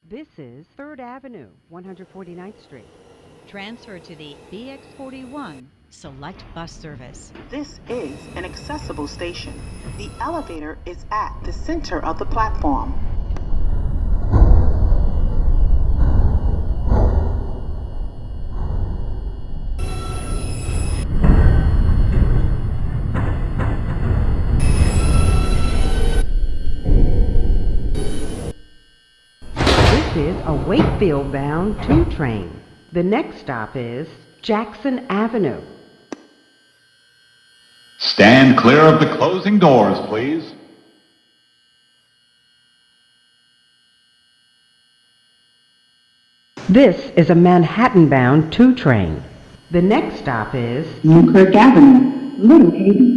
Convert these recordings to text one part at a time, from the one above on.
This is 3rd Avenue, 149th Street. Transfer to the BX41 Select Bus Service. This is an accessible station. The elevator is at the center of the platform. This is a Wakefield-bound 2 train. The next stop is Jackson Avenue. Stand clear of the closing doors, please. This is a Manhattan-bound 2 train. The next stop is Newkirk Avenue, Little Haven.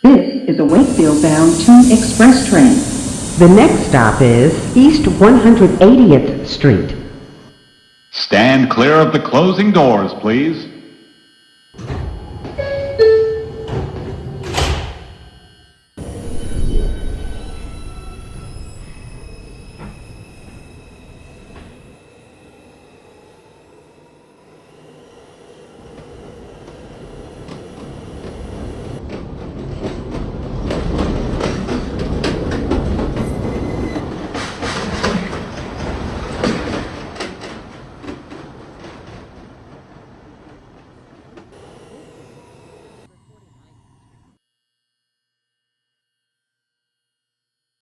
This is a Wakefield-bound 2 express train. The next stop is East 180th Street. Stand clear of the closing doors, please.